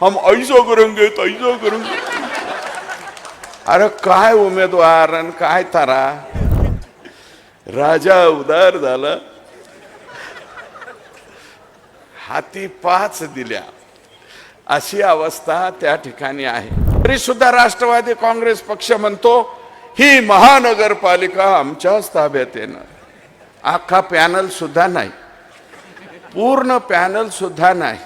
हम ऐसा करेंगे तैसा करेंगे। अरे काय उमेदवार आणि काय तारा, राजा उदार झाला, हाती 5 दिल्या, अशी अवस्था त्या ठिकाणी आहे। तरी सुद्धा राष्ट्रवादी काँग्रेस पक्ष म्हणतो ही महानगरपालिका आमच्याच ताब्यात येणार। अख्खा पॅनल सुद्धा नाही, पूर्ण पॅनल सुद्धा नाही,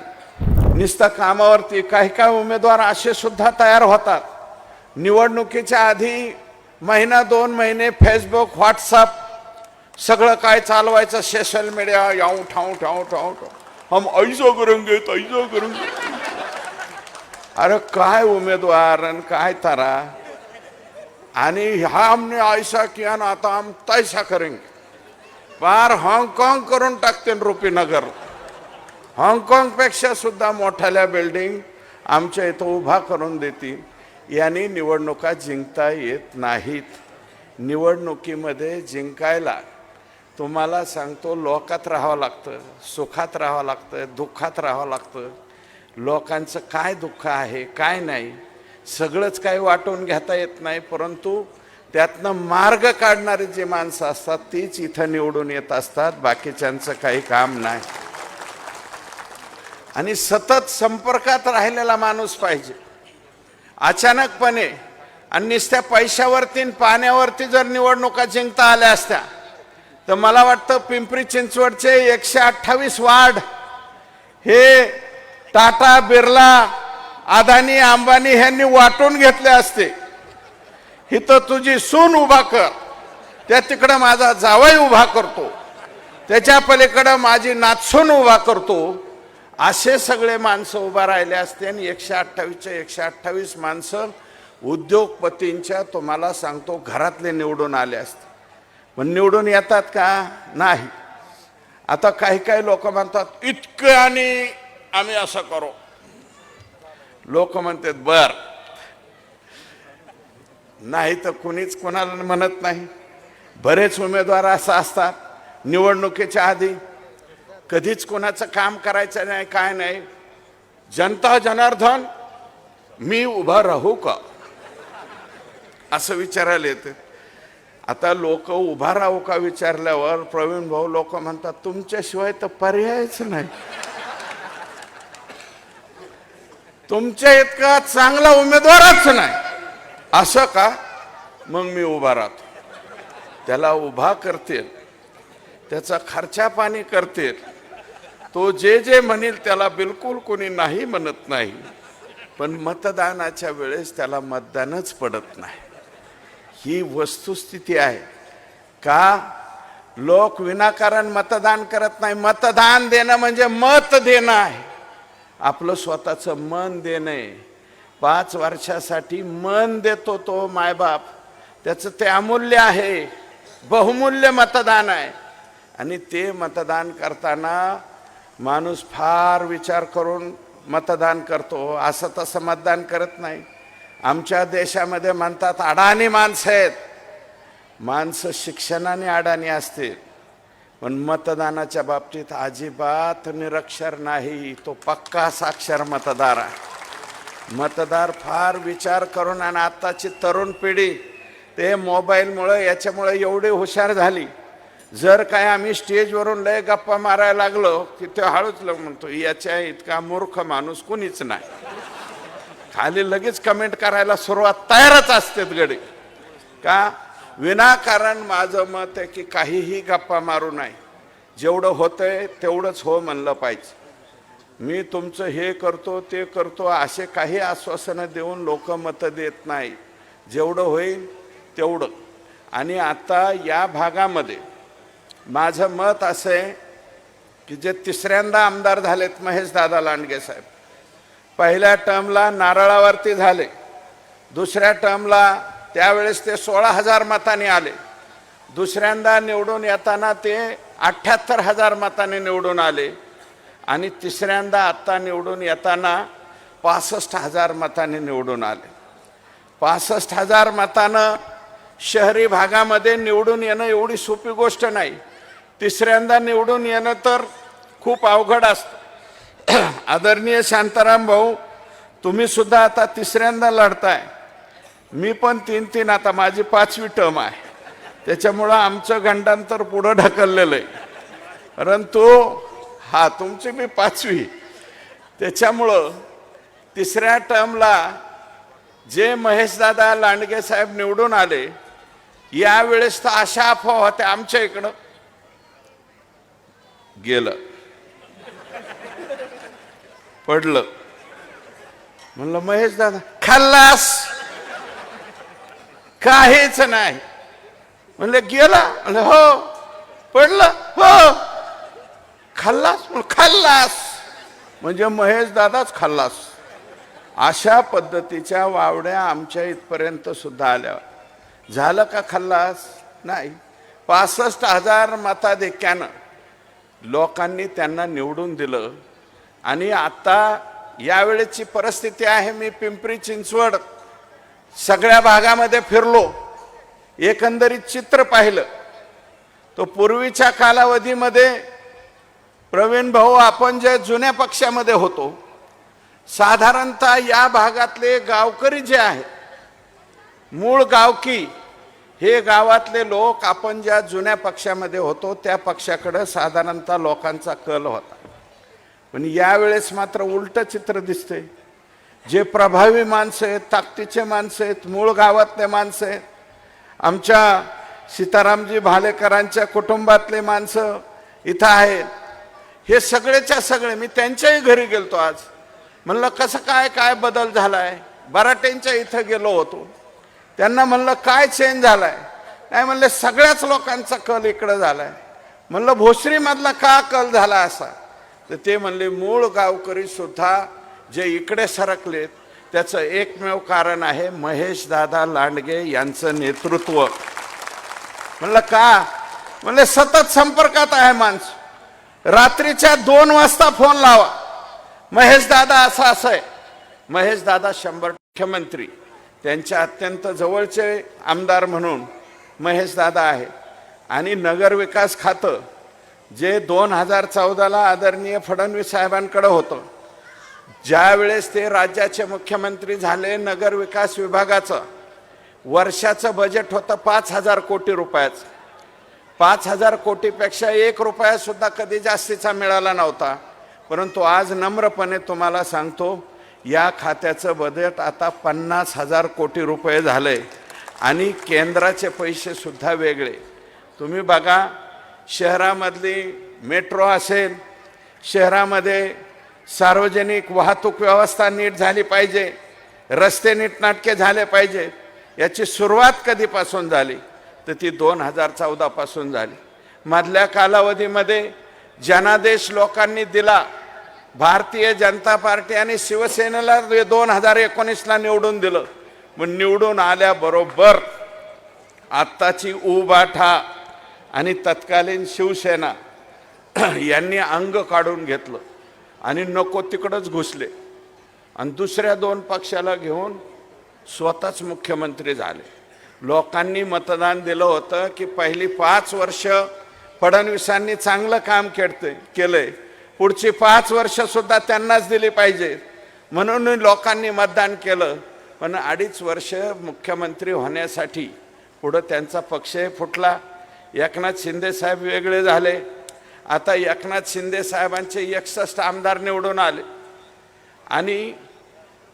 निस्ता कामावरती। काही काही उमेदवार असे सुद्धा तयार होतात, निवडणुकीच्या आधी महिना 2 महिने फेसबुक व्हॉट्सअप सगळं काय चालवायचं, सोशल मीडिया, याऊ ठाऊ ठाऊ ठाऊ ठाऊ, हम ऐसा करेंगे तैसा करेंगे। अरे काय उमेदवार आणि काय तारा, आणि हा हमने ऐसा किया ना आता हम तैसा करेंगे। पार हाँगकाँग करून टाकते रुपीनगर, हाँगकाँग पेक्षा सुद्धा मोठ्या बिल्डिंग आमच्या इथं उभा करून देतील। यांनी निवडणुका जिंकता येत नाहीत। निवडणुकीमध्ये जिंकायला तुम्हाला सांगतो लोकात राहावं लागतं, सुखात राहावं लागतं, दुःखात राहावं लागतं। लोकांचं काय दुःख आहे काय नाही सगळंच काही वाटून घेता येत नाही, परंतु त्यातनं मार्ग काढणारी जी माणसं असतात तीच इथं निवडून येत असतात, बाकीच्यांचं काही काम नाही। आणि सतत संपर्कात राहिलेला माणूस पाहिजे। अचानकपणे आणि नुसत्या पैशावरती पाण्यावरती जर निवडणुका जिंकता आल्या असत्या तर मला वाटतं पिंपरी चिंचवडचे 128 वार्ड हे टाटा बिर्ला अदानी अंबानी यांनी वाटून घेतले असते। इथं तुझी सून उभा कर, त्या तिकडं माझा जावई उभा करतो, त्याच्या पलीकडं माझी नातसून उभा करतो, असे सगळे माणसं उभा राहिले असते। आणि 128चे 128 माणसं उद्योगपतींच्या तुम्हाला सांगतो घरातले निवडून आले असते। पण निवडून येतात का नाही। आता काही काही लोक म्हणतात इतकं आणि आम्ही असं करू, लोक म्हणतात बर, नाही तर कुणीच कोणाला म्हणत नाही। बरेच उमेदवार असं असतात निवडणुकीच्या आधी कधीच कोणाचं काम करायचं नाही काय नाही, जनता जनार्दन मी उभा राहू का असं विचारायला येते। आता लोक उभा राहू का विचारल्यावर प्रवीण भाऊ लोक म्हणतात तुमच्याशिवाय तर पर्यायच नाही, तुमच्या इतका चांगला उमेदवारच नाही, असं का, मग मी उभा राहतो। त्याला उभा करतील, त्याचा खर्चा पाणी करतील, तो जे जे म्हणेल त्याला बिलकुल कोणी नाही म्हणत नाही, पण मतदानाच्या वेळेस त्याला मतदानच पडत नाही। ही वस्तुस्थिती आहे का लोक विनाकारण मतदान करत नाही। मतदान देणं म्हणजे मत देणं आहे, आपलं स्वतःचं मन देणे। 5 वर्षासाठी मन देतो तो मायबाप, त्याचं ते अमूल्य आहे, बहुमूल्य मतदान आहे। आणि ते मतदान करताना माणूस फार विचार करून मतदान करतो, असं तसं मतदान करत नाही। आमच्या देशामध्ये म्हणतात अडाणी माणसं आहेत, माणसं शिक्षणाने अडाणी असते, पण मतदानाच्या बाबतीत अजिबात निरक्षर नाही, तो पक्का साक्षर मतदार आहे। मतदार फार विचार करून, आणि आताची तरुण पिढी ते मोबाईलमुळे याच्यामुळे एवढी हुशार झाली, जर काय आम्ही स्टेजवरून लय गप्पा मारायला लागलो की ते हळूच म्हणतो याच्या इतका मूर्ख माणूस कोणीच नाही, खाली लगेच कमेंट करायला सुरुवात तयारच असते गडी का विनाकारण। माझं मत आहे की काहीही गप्पा मारू नये, जेवढं होतंय तेवढंच हो म्हणलं पाहिजे। मी तुमचं हे करतो ते करतो असे काही आश्वासनं देऊन लोक मतं देत नाही, जेवढं होईल तेवढं। आणि आता या भागामध्ये माझं मत असं आहे की जे 3ऱ्यांदा आमदार झालेत महेश दादा लांडगे साहेब, पहिल्या टर्मला नारळावरती झाले, दुसऱ्या टर्मला त्यावेळेस ते 16,000 मतांनी आले, दुसऱ्यांदा निवडून येताना ते 78,000 मतांनी निवडून आले, आणि तिसऱ्यांदा आता निवडून येताना 65,000 मतांनी निवडून आले। 65,000 मतानं शहरी भागामध्ये निवडून येणं एवढी सोपी गोष्ट नाही, तिसऱ्यांदा निवडून येणं तर खूप अवघड असतं। आदरणीय शांताराम भाऊ तुम्ही सुद्धा आता तिसऱ्यांदा लढताय, मी पण 3-3, आता माझी 5वी टर्म आहे, त्याच्यामुळं आमचं गंडांतर पुढं ढकललेलं आहे. परंतु हा तुमची मी 5वी, त्याच्यामुळं तिसऱ्या टर्मला जे महेशदादा लांडगे साहेब निवडून आले, यावेळेस तर अशा अफवा होत्या आमच्या इकडं, गेलं पडलं. म्हणलं महेशदादा खाल्लास, काहीच नाही. म्हणले गेला, म्हणलं हो. पडलं, हो. खाल्लास, खाल्लास म्हणजे महेशदादाच खाल्लास. अशा पद्धतीच्या वावड्या आमच्या इथपर्यंत सुद्धा आल्या. झालं का खल्लास? नाही. 65,000 मताधिक्यानं लोकांनी त्यांना निवडून दिलं. आणि आता यावेळेची परिस्थिती आहे, मी पिंपरी चिंचवड सगळ्या भागामध्ये फिरलो, एकंदरीत चित्र पाहिलं. तो पूर्वीच्या कालावधीमध्ये प्रवीण भाऊ, आपण जे जुन्या पक्षामध्ये होतो, साधारणतः या भागातले गावकरी जे आहेत, मूळ गावकी, हे गावातले लोक आपण ज्या जुन्या पक्षामध्ये होतो त्या पक्षाकडे साधारणतः लोकांचा कल होता. पण यावेळेस मात्र उलटं चित्र दिसते. जे प्रभावी माणसं आहेत, ताकदीचे माणसं आहेत, मूळ गावातले माणसं आहेत, आमच्या सीतारामजी भालेकरांच्या कुटुंबातले माणसं इथं आहेत, हे सगळेच्या सगळे. मी त्यांच्याही घरी गेलतो आज, म्हणलं कसं काय बदल झालाय. बराटेंच्या इथं गेलो होतो, त्यांना म्हणलं काय चेंज झालाय. नाही म्हणले सगळ्याच लोकांचा कल इकडं झालाय. म्हणलं भोसरी मधला का कल झाला असा, तर ते म्हणले मूळ गावकरी सुद्धा जे इकडे सरकलेत त्याचं एकमेव कारण आहे महेशदादा लांडगे यांचं नेतृत्व. म्हणलं का? म्हणले सतत संपर्कात आहे माणूस, रात्रीच्या 2 वाजता फोन लावा, महेशदादा असं आहे. महेशदादा 100 मुख्यमंत्री, त्यांच्या अत्यंत जवळचे आमदार म्हणून महेशदादा आहे. आणि नगरविकास खातं जे 2014ला आदरणीय फडणवीस साहेबांकडे होतं, ज्या वेळेस ते राज्याचे मुख्यमंत्री झाले, नगरविकास विभागाचं वर्षाचं बजेट होतं 5,000 कोटी रुपयाचं. 5,000 कोटीपेक्षा 1 रुपया सुद्धा कधी जास्तीचा मिळाला नव्हता. परंतु आज नम्रपणे तुम्हाला सांगतो, या खात्याचं बजेट आता 50,000 कोटी रुपये झाले. आणि केंद्राचे पैसे सुद्धा वेगळे. तुम्ही बघा, शहरामधली मेट्रो असेल, शहरामध्ये सार्वजनिक वाहतूक व्यवस्था नीट झाली पाहिजे, रस्ते नीटनाटके झाले पाहिजे. याची सुरुवात कधीपासून झाली, तर ती 2014 पासून झाली. मधल्या कालावधीमध्ये जनादेश लोकांनी दिला. भारतीय जनता पार्टी आणि शिवसेनेला 2019ला निवडून दिलं. मग निवडून आल्याबरोबर आत्ताची उबाठा आणि तत्कालीन शिवसेना यांनी अंग काढून घेतलं आणि नको तिकडंच घुसले. आणि दुसऱ्या 2 पक्षाला घेऊन स्वतःच मुख्यमंत्री झाले. लोकांनी मतदान दिलं होतं की पहिली 5 वर्ष फडणवीसांनी चांगलं काम केलंय, पुढची 5 वर्ष सुद्धा त्यांनाच दिली पाहिजे, म्हणून लोकांनी मतदान केलं. पण 2.5 वर्ष मुख्यमंत्री होण्यासाठी पुढं त्यांचा पक्ष फुटला. एकनाथ शिंदे साहेब वेगळे झाले. आता एकनाथ शिंदे साहेबांचे 61 आमदार निवडून आले आणि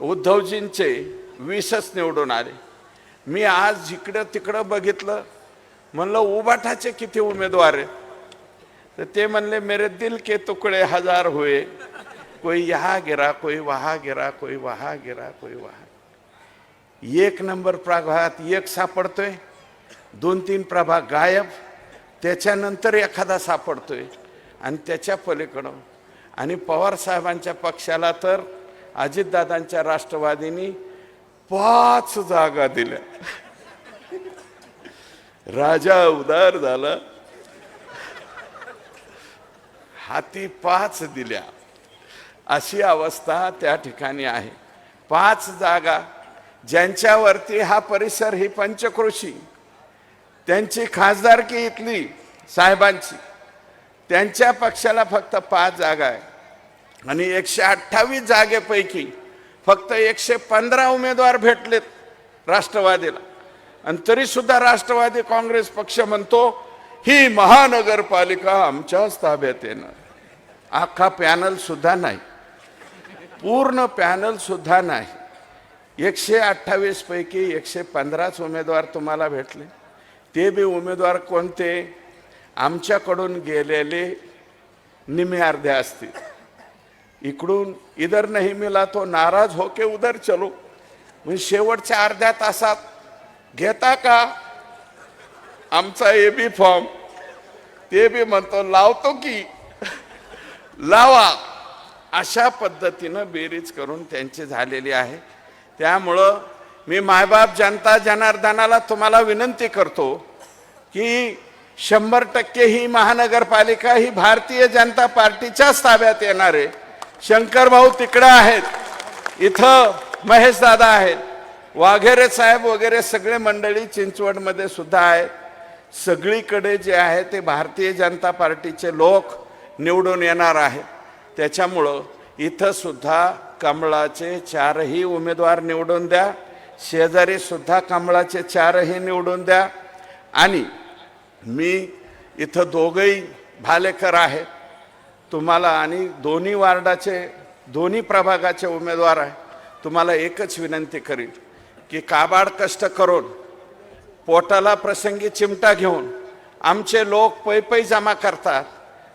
उद्धवजींचे 20च निवडून आले. मी आज जिकडं तिकडं बघितलं, म्हणलं उबाठाचे किती उमेदवार आहेत, तर ते म्हणले मेरे दिल के टुकड़े 1000 हुए, कोई यहाँ गिरा, कोई वहाँ गिरा, कोई वहाँ गिरा, कोई वहाँ. 1 नंबर प्रभागात 1 सापडतोय, 2-3 प्रभाग गायब, त्याच्यानंतर एखादा सापडतोय आणि त्याच्या पलीकडं. आणि पवार साहेबांच्या पक्षाला तर अजितदादांच्या राष्ट्रवादींनी 5 जागा दिल्या. राजा उदार झाला, हाती 5 दिल्या, अशी अवस्था त्या ठिकाणी आहे. 5 जागा, ज्यांच्यावरती हा परिसर ही पंचक्रोशी, त्यांची खासदारकी इथली साहेबांची, त्यांच्या पक्षाला फक्त 5 जागा आहे. आणि 128 जागेपैकी फक्त 115 उमेदवार भेटलेत राष्ट्रवादीला, आणि तरी सुद्धा राष्ट्रवादी काँग्रेस पक्ष म्हणतो ही महानगरपालिका आमच्याच ताब्यात येणार. अख्खा पॅनल सुद्धा नाही, पूर्ण पॅनल सुद्धा नाही. 128 पैकी 115च उमेदवार तुम्हाला भेटले. ते बी उमेदवार कोणते? आमच्याकडून गेलेले निम्मे अर्धे असतील. इकडून इधर नाही मिला तो नाराज होके उधर चलो, म्हणजे शेवटच्या अर्ध्या तासात घेता का आमचा एबी फॉर्म? ते बी म्हणतो लावतो की लावा. अशा पद्धतीनं बेरीज करून त्यांची झालेली आहे. त्यामुळं मी मायबाप जनता जनार्दनाला तुम्हाला विनंती करतो की 100% ही महानगरपालिका ही भारतीय जनता पार्टीच्याच ताब्यात येणार आहे. शंकर भाऊ तिकडे आहेत, इथं महेश दादा आहेत, वाघेरे साहेब वगैरे सगळे मंडळी चिंचवडमध्ये सुद्धा आहेत. सगळीकडे जे आहे ते भारतीय जनता पार्टीचे लोक निवडून येणार आहेत. त्याच्यामुळं इथं सुद्धा कमळाचे 4ही उमेदवार निवडून द्या, शेजारी सुद्धा कमळाचे 4ही निवडून द्या. आणि मी इथं दोघंही भालेकर आहेत तुम्हाला, आणि दोन्ही वार्डाचे दोन्ही प्रभागाचे उमेदवार आहे. तुम्हाला एकच विनंती करीन की काबाड कष्ट करून पोटाला प्रसंगी चिमटा घेऊन आमचे लोक पै जमा करतात,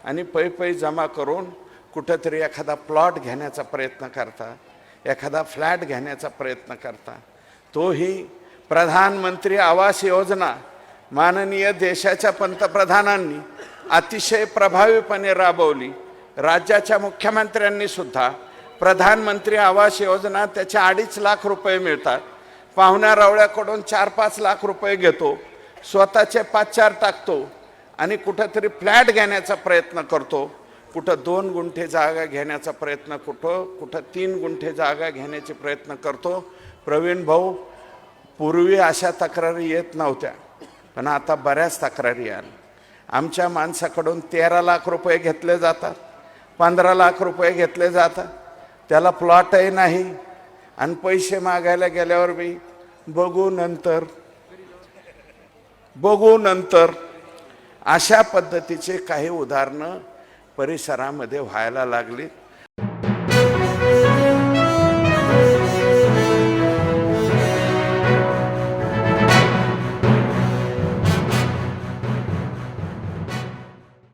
आणि पै जमा करून कुठंतरी एखादा प्लॉट घेण्याचा प्रयत्न करतात, एखादा फ्लॅट घेण्याचा प्रयत्न करतात. तोही प्रधानमंत्री आवास योजना माननीय देशाच्या पंतप्रधानांनी अतिशय प्रभावीपणे राबवली. राज्याच्या मुख्यमंत्र्यांनी सुद्धा प्रधानमंत्री आवास योजना त्याच्या 2.5 लाख रुपये मिळतात. पाहुण्या रावळ्याकडून 4-5 लाख रुपये घेतो, स्वतःचे 5-4 टाकतो आणि कुठंतरी फ्लॅट घेण्याचा प्रयत्न करतो. कुठं 2 गुंठे जागा घेण्याचा प्रयत्न, कुठं 3 गुंठे जागा घेण्याचे प्रयत्न करतो. प्रवीण भाऊ, पूर्वी अशा तक्रारी येत नव्हत्या, पण आता बऱ्याच तक्रारी आल्या. आमच्या माणसाकडून 13 लाख रुपये घेतले जातात, 15 लाख रुपये घेतले जातात, त्याला प्लॉटही नाही, आणि पैसे मागायला गेल्यावर बी बघू नंतर अशा पद्धतीचे काही उदाहरणं परिसरामध्ये व्हायला लागली.